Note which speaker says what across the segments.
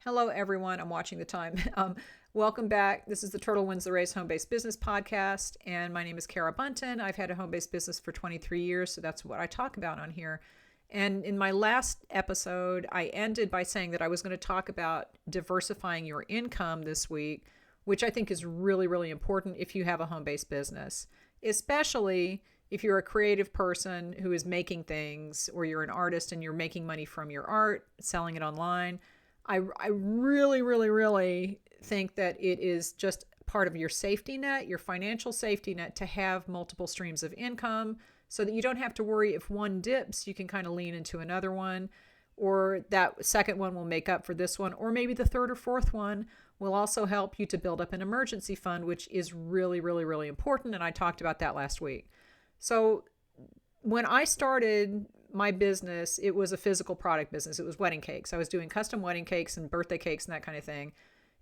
Speaker 1: Hello, everyone. I'm watching the time. Welcome back. This is the Turtle Wins the Race Home-Based Business Podcast, and my name is Kara Buntin. I've had a home-based business for 23 years, so that's what I talk about on here. And in my last episode, I ended by saying that I was going to talk about diversifying your income this week, which I think is really, really important if you have a home-based business, especially if you're a creative person who is making things, or you're an artist and you're making money from your art, selling it online. I really, really, really think that it is just part of your safety net, your financial safety net, to have multiple streams of income so that you don't have to worry if one dips, you can kind of lean into another one, or that second one will make up for this one, or maybe the third or fourth one will also help you to build up an emergency fund, which is really, really, really important. And I talked about that last week. So when I started my business, it was a physical product business. It was wedding cakes. I was doing custom wedding cakes and birthday cakes and that kind of thing.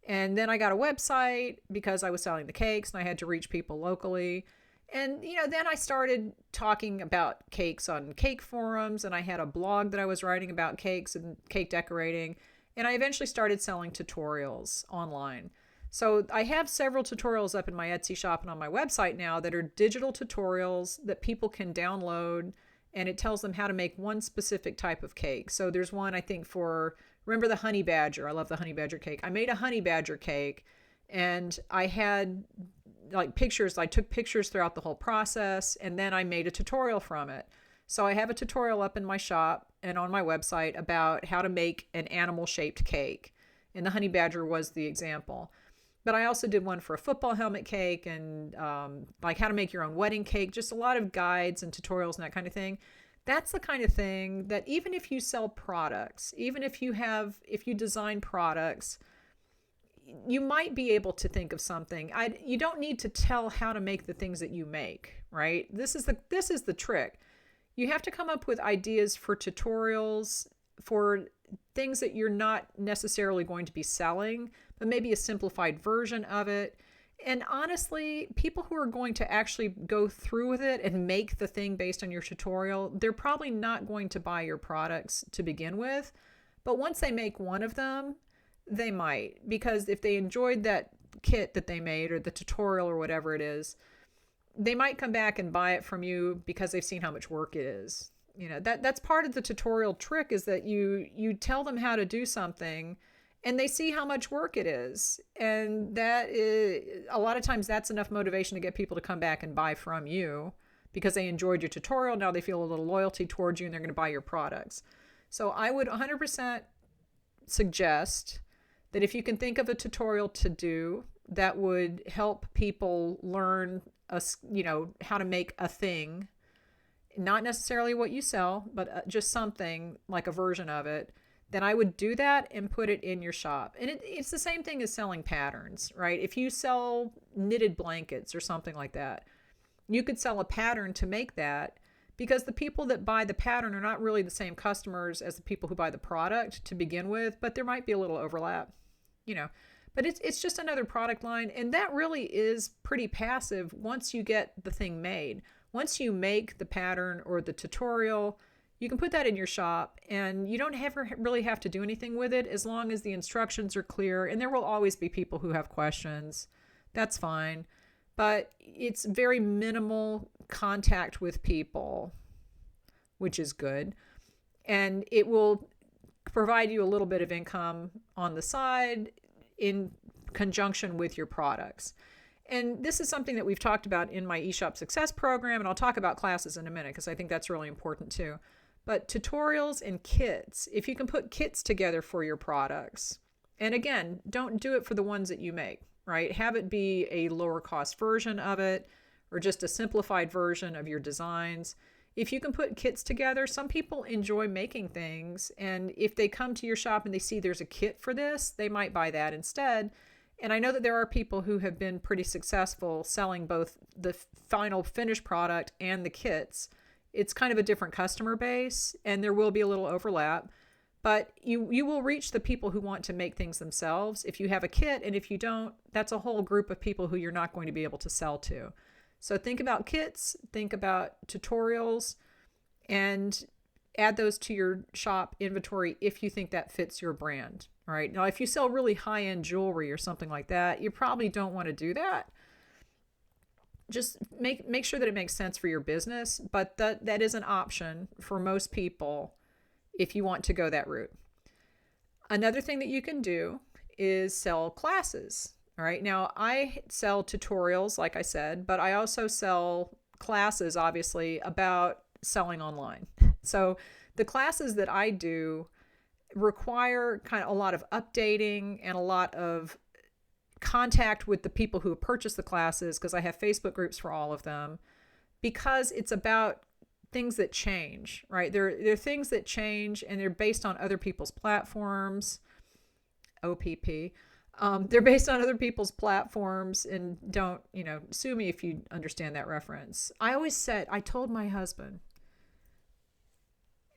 Speaker 1: And then I got a website because I was selling the cakes and I had to reach people locally. And, then I started talking about cakes on cake forums, and I had a blog that I was writing about cakes and cake decorating. And I eventually started selling tutorials online. So I have several tutorials up in my Etsy shop and on my website now that are digital tutorials that people can download, and it tells them how to make one specific type of cake. So there's one, I think, remember the honey badger? I love the honey badger cake. I made a honey badger cake, and I had pictures. I took pictures throughout the whole process, and then I made a tutorial from it. So I have a tutorial up in my shop and on my website about how to make an animal shaped cake. And the honey badger was the example. But I also did one for a football helmet cake, and how to make your own wedding cake, just a lot of guides and tutorials and that kind of thing. That's the kind of thing that even if you sell products, even if you design products, you might be able to think of something. You don't need to tell how to make the things that you make, right? This is the trick. You have to come up with ideas for tutorials for things that you're not necessarily going to be selling, but maybe a simplified version of it. And honestly, people who are going to actually go through with it and make the thing based on your tutorial, they're probably not going to buy your products to begin with. But once they make one of them, they might, because if they enjoyed that kit that they made or the tutorial or whatever it is, they might come back and buy it from you because they've seen how much work it is. That's part of the tutorial trick, is that you tell them how to do something and they see how much work it is. And that is, a lot of times that's enough motivation to get people to come back and buy from you because they enjoyed your tutorial. Now they feel a little loyalty towards you and they're going to buy your products. So I would 100% suggest that if you can think of a tutorial to do that would help people learn how to make a thing, not necessarily what you sell, but just something like a version of it, then I would do that and put it in your shop. And it's the same thing as selling patterns, right? If you sell knitted blankets or something like that, you could sell a pattern to make that, because the people that buy the pattern are not really the same customers as the people who buy the product to begin with, but there might be a little overlap, But it's just another product line, and that really is pretty passive once you get the thing made. Once you make the pattern or the tutorial, you can put that in your shop, and you don't really have to do anything with it as long as the instructions are clear. And there will always be people who have questions. That's fine. But it's very minimal contact with people, which is good. And it will provide you a little bit of income on the side in conjunction with your products. And this is something that we've talked about in my eShop Success program, and I'll talk about classes in a minute because I think that's really important too. But tutorials and kits, if you can put kits together for your products, and again, don't do it for the ones that you make, right? Have it be a lower cost version of it, or just a simplified version of your designs. If you can put kits together, some people enjoy making things, and if they come to your shop and they see there's a kit for this, they might buy that instead. And I know that there are people who have been pretty successful selling both the final finished product and the kits. It's kind of a different customer base, and there will be a little overlap, but you will reach the people who want to make things themselves if you have a kit. And if you don't, that's a whole group of people who you're not going to be able to sell to. So think about kits, think about tutorials, and add those to your shop inventory if you think that fits your brand. All right. Now, if you sell really high-end jewelry or something like that, you probably don't want to do that. Just make sure that it makes sense for your business, but that is an option for most people if you want to go that route. Another thing that you can do is sell classes. All right. Now, I sell tutorials, like I said, but I also sell classes, obviously, about selling online. So the classes that I do require kind of a lot of updating and a lot of contact with the people who have purchased the classes, because I have Facebook groups for all of them, because it's about things that change, right? They're things that change, and they're based on other people's platforms. OPP. They're based on other people's platforms, and don't, sue me if you understand that reference. I told my husband,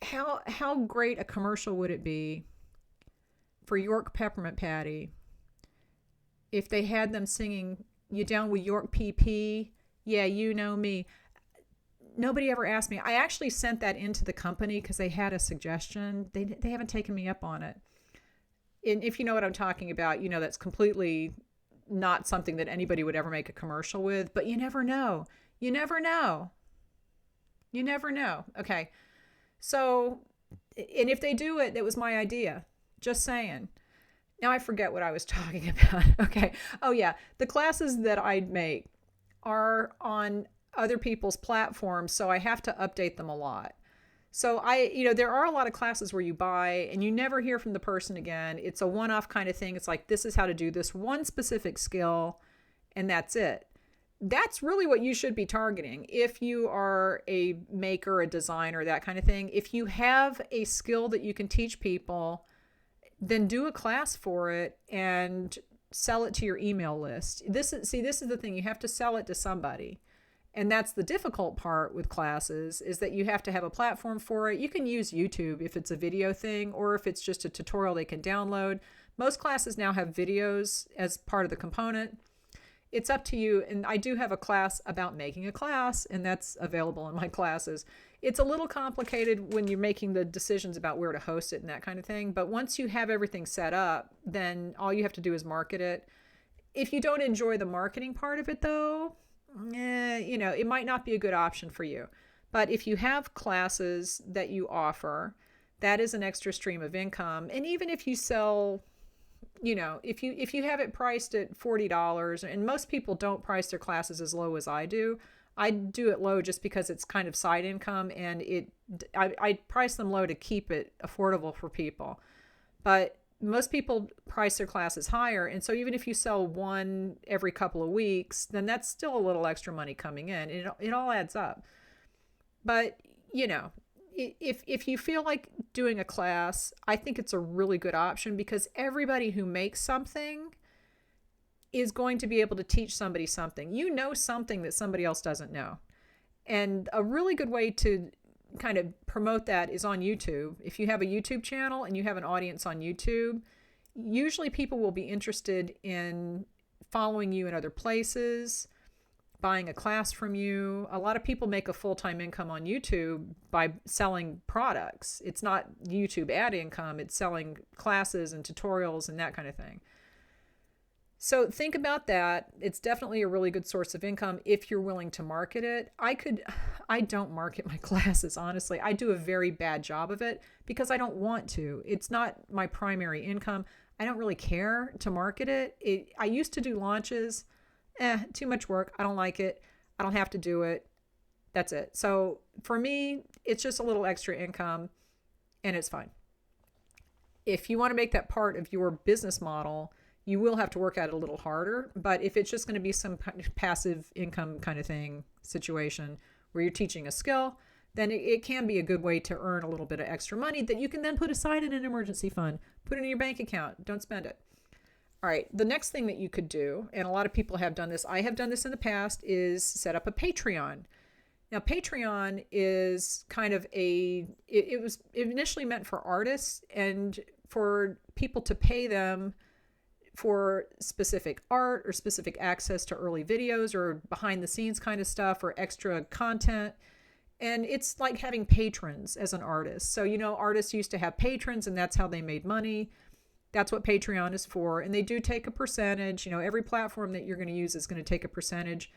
Speaker 1: how great a commercial would it be for York Peppermint Patty if they had them singing, "You down with York PP? Yeah, you know me." Nobody ever asked me. I actually sent that into the company because they had a suggestion. They haven't taken me up on it. And if you know what I'm talking about, that's completely not something that anybody would ever make a commercial with, but you never know. You never know. You never know. Okay. So, and if they do it, it was my idea. Just saying. Now I forget what I was talking about. Okay. Oh yeah. The classes that I make are on other people's platforms, so I have to update them a lot. So there are a lot of classes where you buy and you never hear from the person again. It's a one-off kind of thing. It's like, this is how to do this one specific skill, and that's it. That's really what you should be targeting. If you are a maker, a designer, that kind of thing, if you have a skill that you can teach people, then do a class for it and sell it to your email list. This is the thing. You have to sell it to somebody. And that's the difficult part with classes, is that you have to have a platform for it. You can use YouTube if it's a video thing, or if it's just a tutorial they can download. Most classes now have videos as part of the component. It's up to you. And I do have a class about making a class, and that's available in my classes. It's a little complicated when you're making the decisions about where to host it and that kind of thing. But once you have everything set up, then all you have to do is market it. If you don't enjoy the marketing part of it, though, it might not be a good option for you. But if you have classes that you offer, that is an extra stream of income. And even if you sell, if you have it priced at $40, and most people don't price their classes as low as I do it low just because it's kind of side income, and I price them low to keep it affordable for people. But most people price their classes higher. And so even if you sell one every couple of weeks, then that's still a little extra money coming in. It all adds up. But, if you feel like doing a class, I think it's a really good option, because everybody who makes something is going to be able to teach somebody something. You know something that somebody else doesn't know. And a really good way to kind of promote that is on YouTube. If you have a YouTube channel and you have an audience on YouTube, usually people will be interested in following you in other places, buying a class from you. A lot of people make a full-time income on YouTube by selling products. It's not YouTube ad income, it's selling classes and tutorials and that kind of thing. So think about that. It's definitely a really good source of income if you're willing to market it. I don't market my classes, honestly. I do a very bad job of it because I don't want to. It's not my primary income. I don't really care to market it. I used to do launches. Too much work. I don't like it. I don't have to do it. That's it. So for me, it's just a little extra income, and it's fine. If you want to make that part of your business model, you will have to work at it a little harder. But if it's just going to be some passive income kind of thing situation where you're teaching a skill, then it can be a good way to earn a little bit of extra money that you can then put aside in an emergency fund. Put it in your bank account. Don't spend it. All right. The next thing that you could do, and a lot of people have done this, I have done this in the past, is set up a Patreon. Now, Patreon is kind of it was initially meant for artists and for people to pay them for specific art or specific access to early videos or behind the scenes kind of stuff or extra content. And it's like having patrons as an artist. So, artists used to have patrons and that's how they made money. That's what Patreon is for. And they do take a percentage. Every platform that you're going to use is going to take a percentage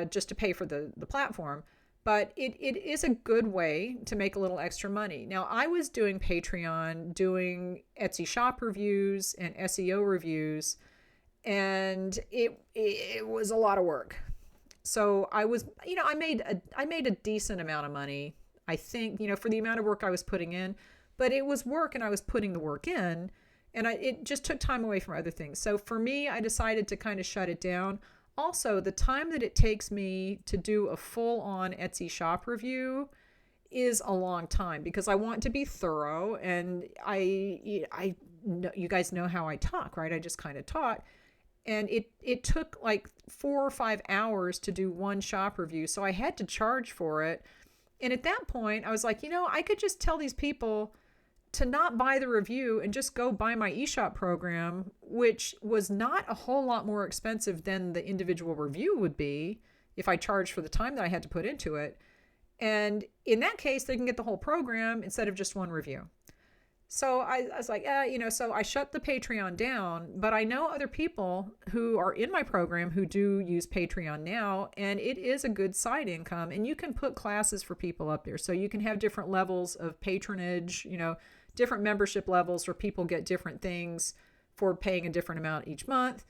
Speaker 1: just to pay for the platform. But it is a good way to make a little extra money. Now, I was doing Patreon, doing Etsy shop reviews and SEO reviews, and it was a lot of work. So I was, I made a decent amount of money, I think, for the amount of work I was putting in, but it was work and I was putting the work in, and it just took time away from other things. So for me, I decided to kind of shut it down. Also, the time that it takes me to do a full-on Etsy shop review is a long time because I want to be thorough, and I know, you guys know how I talk, right? I just kind of talk. And it took like 4 or 5 hours to do one shop review. So I had to charge for it. And at that point, I was like, I could just tell these people to not buy the review and just go buy my eShop program, which was not a whole lot more expensive than the individual review would be if I charged for the time that I had to put into it. And in that case, they can get the whole program instead of just one review. So I was like, so I shut the Patreon down, but I know other people who are in my program who do use Patreon now, and it is a good side income, and you can put classes for people up there. So you can have different levels of patronage, different membership levels where people get different things for paying a different amount each month.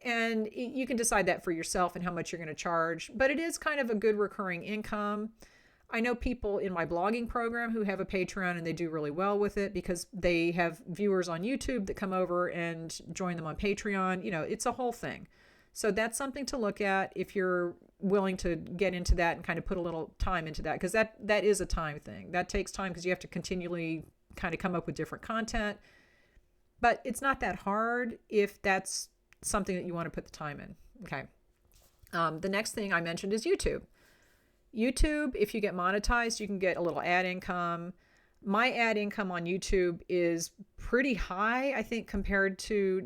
Speaker 1: And you can decide that for yourself and how much you're going to charge, but it is kind of a good recurring income. I know people in my blogging program who have a Patreon and they do really well with it because they have viewers on YouTube that come over and join them on Patreon. It's a whole thing. So that's something to look at if you're willing to get into that and kind of put a little time into that, because that is a time thing. That takes time because you have to continually kind of come up with different content. But it's not that hard if that's something that you want to put the time in. Okay. The next thing I mentioned is YouTube. YouTube, if you get monetized, you can get a little ad income. My ad income on YouTube is pretty high, I think, compared to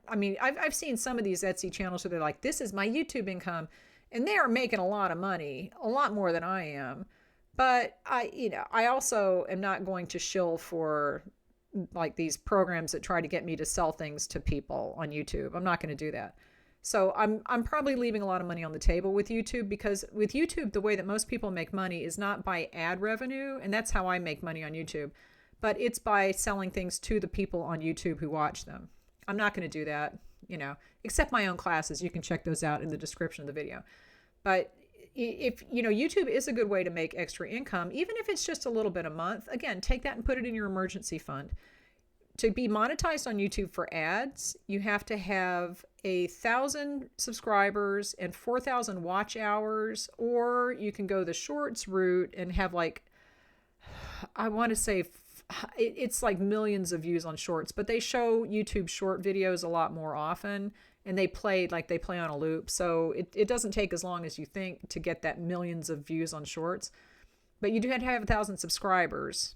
Speaker 1: I've seen some of these Etsy channels where they're like, this is my YouTube income, and they are making a lot of money, a lot more than I am. But I also am not going to shill for like these programs that try to get me to sell things to people on YouTube. I'm not going to do that. So I'm probably leaving a lot of money on the table with YouTube, because with YouTube, the way that most people make money is not by ad revenue, and that's how I make money on YouTube, but it's by selling things to the people on YouTube who watch them. I'm not going to do that, except my own classes. You can check those out in the description of the video. But if, YouTube is a good way to make extra income, even if it's just a little bit a month. Again, take that and put it in your emergency fund. To be monetized on YouTube for ads, you have to have 1,000 subscribers and 4,000 watch hours, or you can go the shorts route and have I want to say it's like millions of views on shorts, but they show YouTube short videos a lot more often, and they play on a loop. So it doesn't take as long as you think to get that millions of views on shorts, but you do have to have 1,000 subscribers.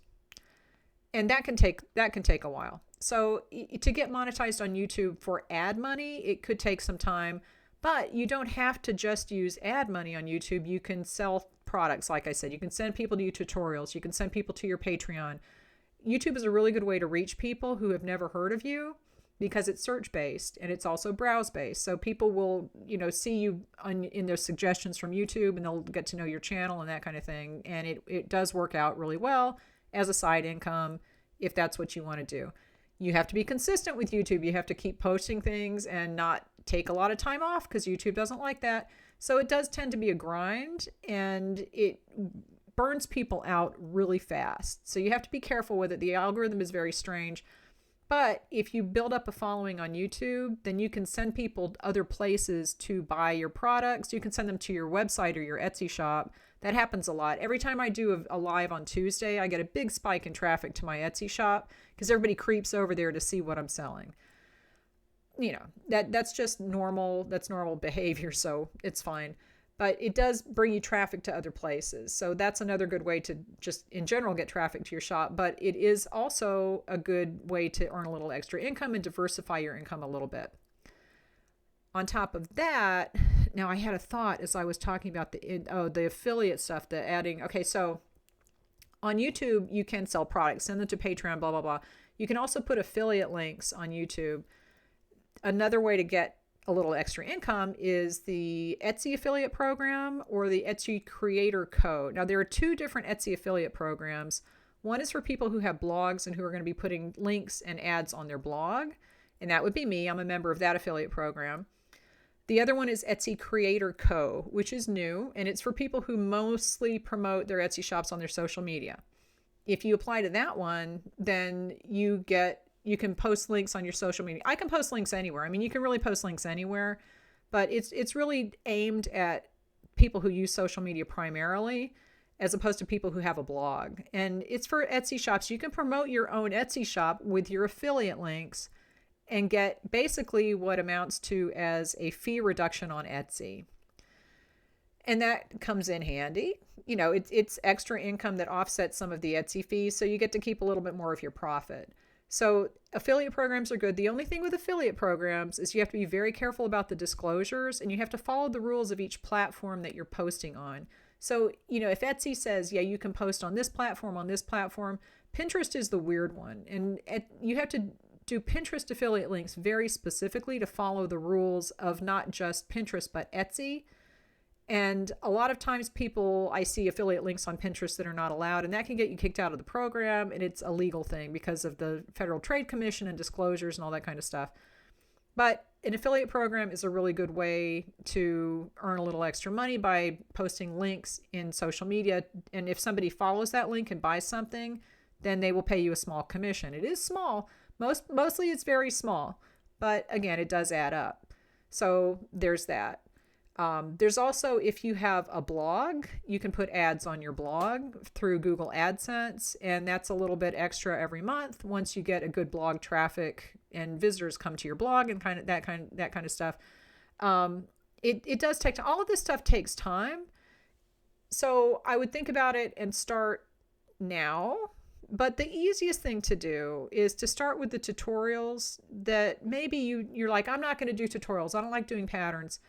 Speaker 1: And that can take a while. So to get monetized on YouTube for ad money, it could take some time, but you don't have to just use ad money on YouTube. You can sell products. Like I said, you can send people to your tutorials. You can send people to your Patreon. YouTube is a really good way to reach people who have never heard of you, because it's search-based and it's also browse-based. So people will, see you in their suggestions from YouTube, and they'll get to know your channel and that kind of thing. And it does work out really well as a side income if that's what you want to do. You have to be consistent with YouTube. You have to keep posting things and not take a lot of time off, because YouTube doesn't like that. So it does tend to be a grind, and it burns people out really fast. So you have to be careful with it. The algorithm is very strange. But if you build up a following on YouTube, then you can send people other places to buy your products. You can send them to your website or your Etsy shop. That happens a lot. Every time I do a live on Tuesday, I get a big spike in traffic to my Etsy shop, because everybody creeps over there to see what I'm selling. That's just normal. That's normal behavior, so it's fine. But it does bring you traffic to other places. So that's another good way to just in general get traffic to your shop. But it is also a good way to earn a little extra income and diversify your income a little bit. On top of that, Now I had a thought as I was talking about the affiliate stuff, the adding. Okay, so on YouTube, you can sell products, send them to Patreon, blah, blah, blah. You can also put affiliate links on YouTube. Another way to get a little extra income is the Etsy affiliate program or the Etsy creator code. Now, there are two different Etsy affiliate programs. One is for people who have blogs and who are going to be putting links and ads on their blog. And that would be me. I'm a member of that affiliate program. The other one is Etsy Creator Co., which is new, and it's for people who mostly promote their Etsy shops on their social media. If you apply to that one, then you can post links on your social media. I can post links anywhere. I mean, you can really post links anywhere, but it's really aimed at people who use social media primarily, as opposed to people who have a blog. And it's for Etsy shops. You can promote your own Etsy shop with your affiliate links and get basically what amounts to as a fee reduction on Etsy. And that comes in handy. You know, it's extra income that offsets some of the Etsy fees, so you get to keep a little bit more of your profit. So affiliate programs are good. The only thing with affiliate programs is you have to be very careful about the disclosures, and you have to follow the rules of each platform that you're posting on. So, you know, if Etsy says, yeah, you can post on this platform, Pinterest is the weird one. And you have to do Pinterest affiliate links very specifically to follow the rules of not just Pinterest, but Etsy. And a lot of times I see affiliate links on Pinterest that are not allowed, and that can get you kicked out of the program, and it's a legal thing because of the Federal Trade Commission and disclosures and all that kind of stuff. But an affiliate program is a really good way to earn a little extra money by posting links in social media. And if somebody follows that link and buys something, then they will pay you a small commission. It is small. Mostly it's very small, but again, it does add up. So there's that. There's also, if you have a blog, you can put ads on your blog through Google AdSense, and that's a little bit extra every month once you get a good blog traffic and visitors come to your blog and that kind of stuff. It does take time. All of this stuff takes time. So I would think about it and start now. But the easiest thing to do is to start with the tutorials that maybe you're like, I'm not going to do tutorials. I don't like doing patterns.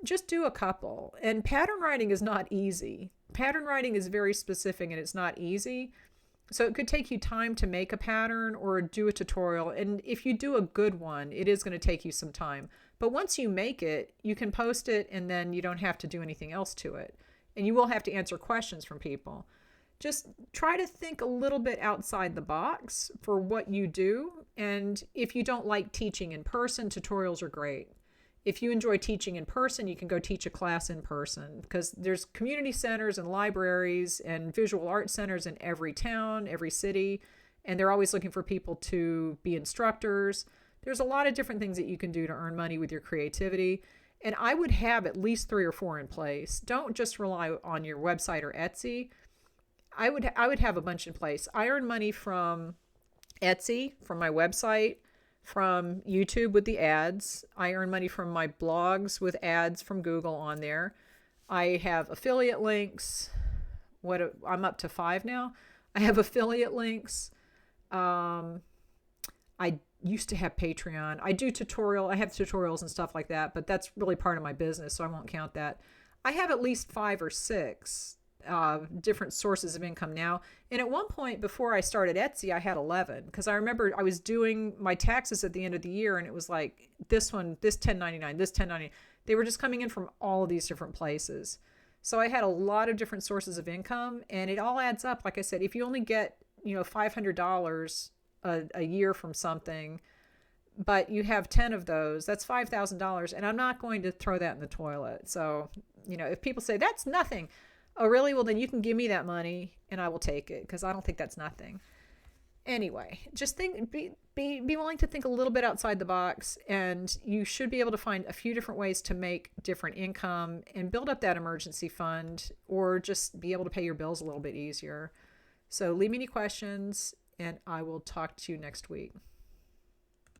Speaker 1: Just do a couple. And pattern writing is not easy. Pattern writing is very specific and it's not easy. So it could take you time to make a pattern or do a tutorial. And if you do a good one, it is going to take you some time. But once you make it, you can post it and then you don't have to do anything else to it. And you will have to answer questions from people. Just try to think a little bit outside the box for what you do. And if you don't like teaching in person, tutorials are great. If you enjoy teaching in person, you can go teach a class in person because there's community centers and libraries and visual art centers in every town, every city, and they're always looking for people to be instructors. There's a lot of different things that you can do to earn money with your creativity. And I would have at least 3 or 4 in place. Don't just rely on your website or Etsy. I would have a bunch in place. I earn money from Etsy, from my website, from YouTube with the ads. I earn money from my blogs with ads from Google on there. I have affiliate links. I'm up to 5 now. I have affiliate links. I used to have Patreon. I have tutorials and stuff like that, but that's really part of my business, so I won't count that. I have at least 5 or 6 different sources of income now. And at one point before I started Etsy, I had 11 because I remember I was doing my taxes at the end of the year and it was like this 1099, this 1099. They were just coming in from all of these different places. So I had a lot of different sources of income and it all adds up. Like I said, if you only get, $500 a year from something, but you have 10 of those, that's $5,000. And I'm not going to throw that in the toilet. So, if people say that's nothing, oh, really? Well, then you can give me that money and I will take it because I don't think that's nothing. Anyway, just be willing to think a little bit outside the box, and you should be able to find a few different ways to make different income and build up that emergency fund or just be able to pay your bills a little bit easier. So leave me any questions and I will talk to you next week.